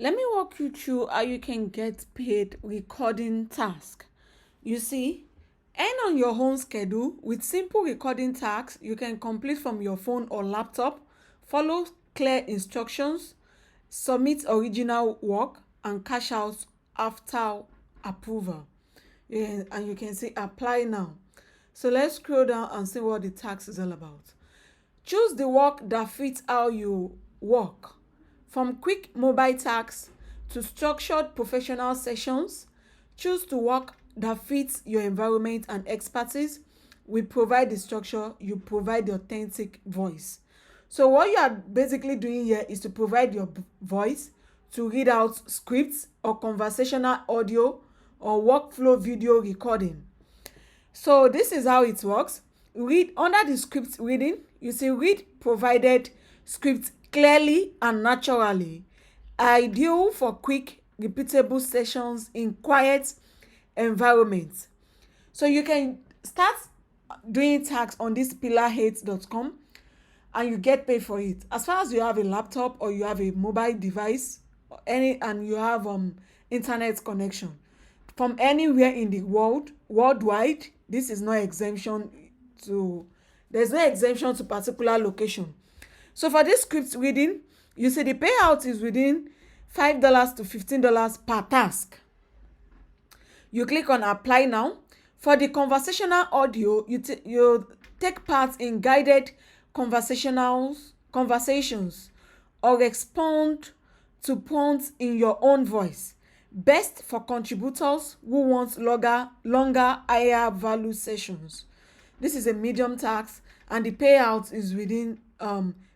Let me walk you through how you can get paid recording task. You see, earn on your own schedule with simple recording tasks you can complete from your phone or laptop, follow clear instructions, submit original work, and cash out after approval. And you can see apply now. So let's scroll down and see what the task is all about. Choose the work that fits how you work. From quick mobile tasks to structured professional sessions, choose the work that fits your environment and expertise. We provide the structure, you provide the authentic voice. So what you are basically doing here is to provide your voice to read out scripts or conversational audio or workflow video recording. So this is how it works. Read under the script reading, you see read provided script clearly and naturally. Ideal for quick, repeatable sessions in quiet environments. So you can start doing tasks on this Pila8.com and you get paid for it. As far as you have a laptop or you have a mobile device or and you have internet connection from anywhere in the world, worldwide, this is no exemption to there's no exemption to particular location. So for this script reading, you see the payout is within $5 to $15 per task. You click on apply now. For the conversational audio, you take part in guided conversations or respond to prompts in your own voice. Best for contributors who want longer higher value sessions. This is a medium task and the payout is within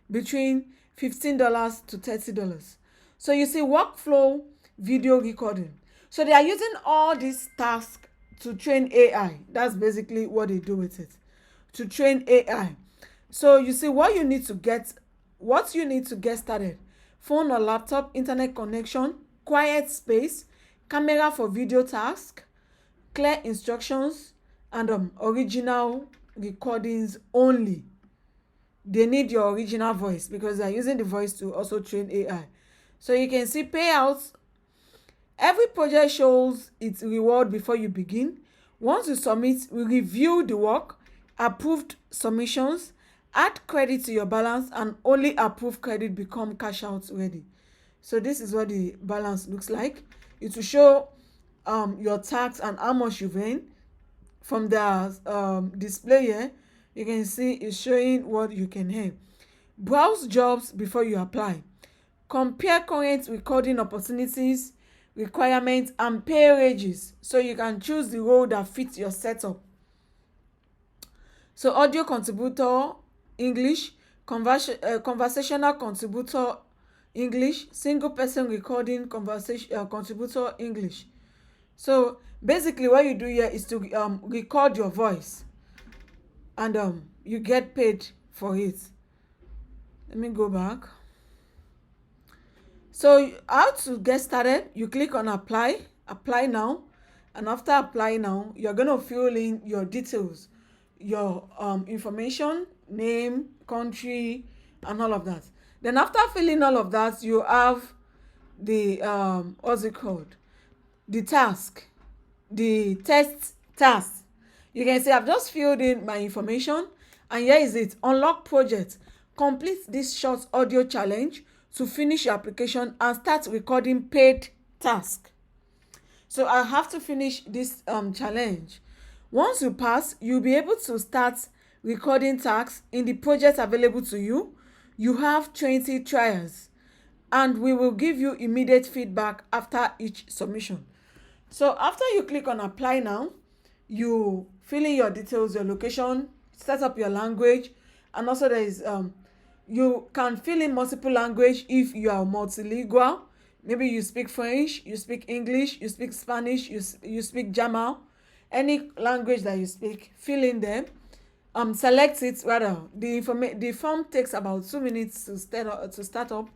between $15 to $30. So you see workflow video recording. So they are using all these tasks to train AI. That's basically what they do with it. To train AI. So you see what you need to get started. Phone or laptop, internet connection, quiet space, camera for video task, clear instructions, and original recordings only. They need your original voice because they're using the voice to also train AI. So you can see payouts. Every project shows its reward before you begin. Once you submit, we review the work, approved submissions, add credit to your balance, and only approved credit become cash out ready. So this is what the balance looks like. It will show your tax and how much you've earned. From the display here, you can see it's showing what you can earn. Browse jobs before you apply. Compare current recording opportunities, requirements, and pay ranges so you can choose the role that fits your setup. So audio contributor English, conversational contributor English, single person recording contributor English. So basically what you do here is to record your voice and you get paid for it. Let me go back. So how to get started, you click on apply now, and after apply now, you're going to fill in your details, your information, name, country, and all of that. Then after filling all of that, you have the what's it called, the task, the test task. You can see I've just filled in my information, and here is it. Unlock project. Complete this short audio challenge to finish your application and start recording paid task. So I have to finish this challenge. Once you pass, you'll be able to start recording tasks in the project available to you. You have 20 trials and we will give you immediate feedback after each submission. So after you click on apply now, you fill in your details, your location, set up your language, and also there is you can fill in multiple language if you are multilingual. Maybe you speak French, you speak English, you speak Spanish, you speak German. Any language that you speak, fill in them. Select it rather. The form takes about 2 minutes to start up.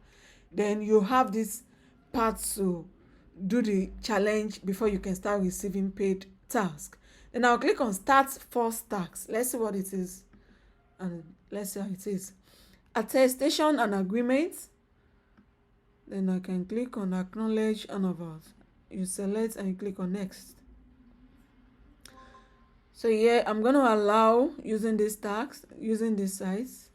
Then you have this part to do the challenge before you can start receiving paid task. Then I'll click on start first task. Let's see what it is, and let's see how it is. Attestation and agreement. Then I can click on acknowledge and about. You select and you click on next. So here I'm going to allow using this tax, using this size.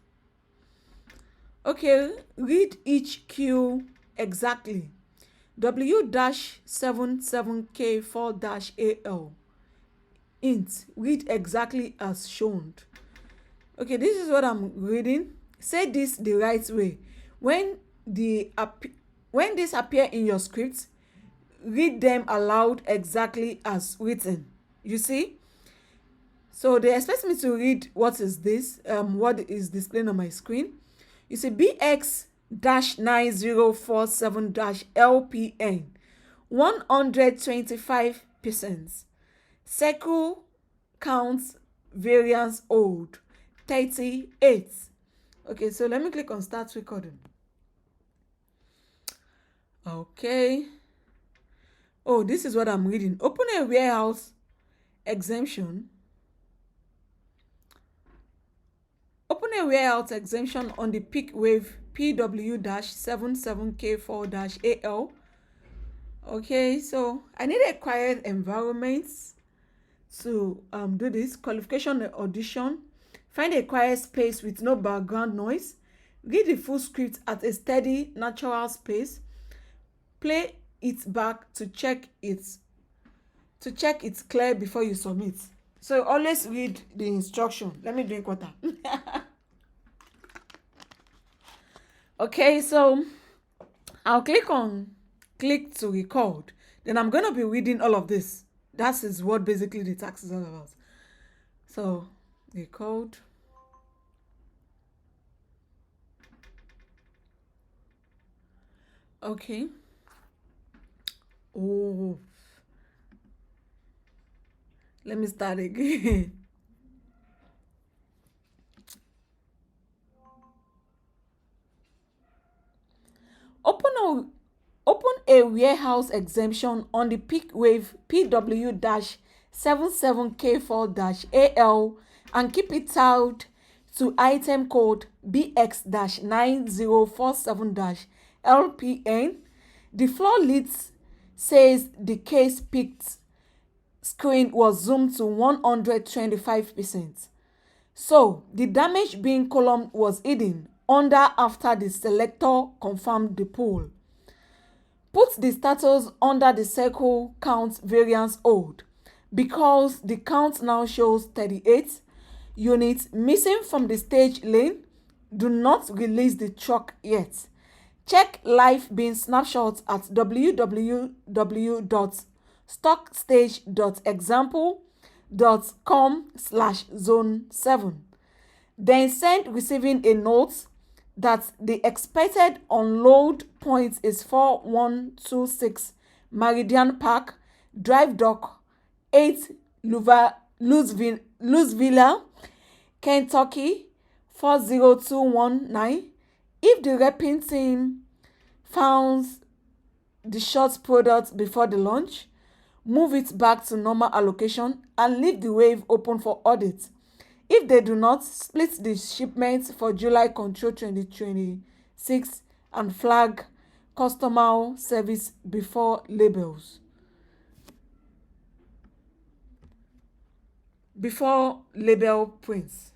Okay, read each cue exactly. W-77K4-AL. Int, read exactly as shown. Okay, this is what I'm reading. Say this the right way. When this appear in your script, read them aloud exactly as written. You see? So they expect me to read what is this, what is displaying on my screen. You see BX-9047-LPN 125%. Circle count variance old 38. Okay, so let me click on start recording. Okay. Oh, this is what I'm reading. Open a warehouse exemption. Open a warehouse exemption on the peak wave PW-77K4-AL. Okay, so I need a quiet environment to do this. Qualification audition. Find a quiet space with no background noise. Read the full script at a steady, natural pace. Play it back to check it's clear before you submit. So always read the instruction. Let me drink water. Okay, so I'll click to record. Then I'm going to be reading all of this. That is what basically the tax is all about. So record. Okay. Oh, let me start again. Open a warehouse exemption on the peak wave PW-77K4-AL and keep it tied to item code BX-9047-LPN. The floor leads says the case picked screen was zoomed to 125%. So the damage being column was hidden under after the selector confirmed the poll. Put the status under the circle count variance old because the count now shows 38 units missing from the stage lane. Do not release the truck yet. Check live bin snapshots at www.stockstage.example.com/zone7. Then send receiving a note that the expected unload point is 4126 Meridian Park, Drive Dock 8, Louisville, Kentucky 40219. If the repping team found the short product before the launch, move it back to normal allocation and leave the wave open for audit. If they do not, split the shipment for July Control 2026 and flag customer service before labels. Before label prints.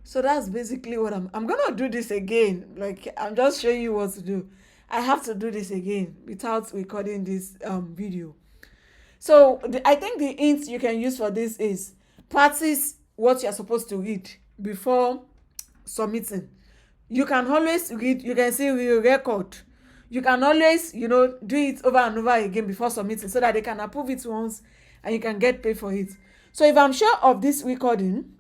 So that's basically what I'm gonna do this again. Like, I'm just showing you what to do. I have to do this again without recording this video. So I think the hints you can use for this is practice what you're supposed to read before submitting. You can always read, you can see real record. You can always, do it over and over again before submitting so that they can approve it once and you can get paid for it. So if I'm sure of this recording,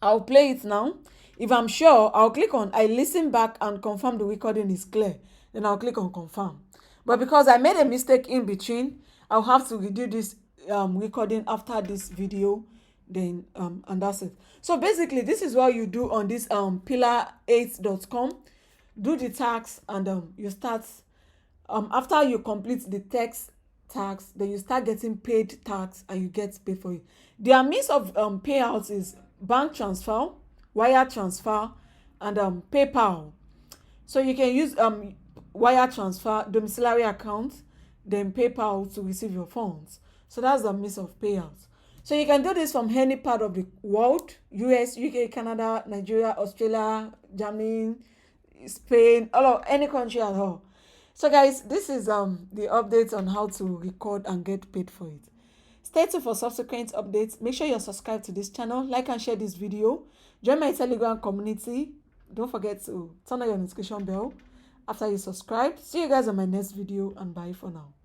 I'll play it now. If I'm sure, I'll click on I listen back and confirm the recording is clear. Then I'll click on confirm. But because I made a mistake in between, I'll have to redo this recording after this video. Then and that's it. So basically, this is what you do on this Pila8.com. Do the tax and you start after you complete the text tax, then you start getting paid tax and you get paid for it. Their means of payouts is bank transfer, wire transfer, and PayPal. So you can use wire transfer, domiciliary account, then PayPal to receive your funds. So that's the means of payouts. So you can do this from any part of the world: US, UK, Canada, Nigeria, Australia, Germany, Spain, any country at all. So guys, this is the update on how to record and get paid for it. Stay tuned for subsequent updates. Make sure you're subscribed to this channel, like and share this video. Join my Telegram community. Don't forget to turn on your notification bell after you subscribe. See you guys on my next video, and bye for now.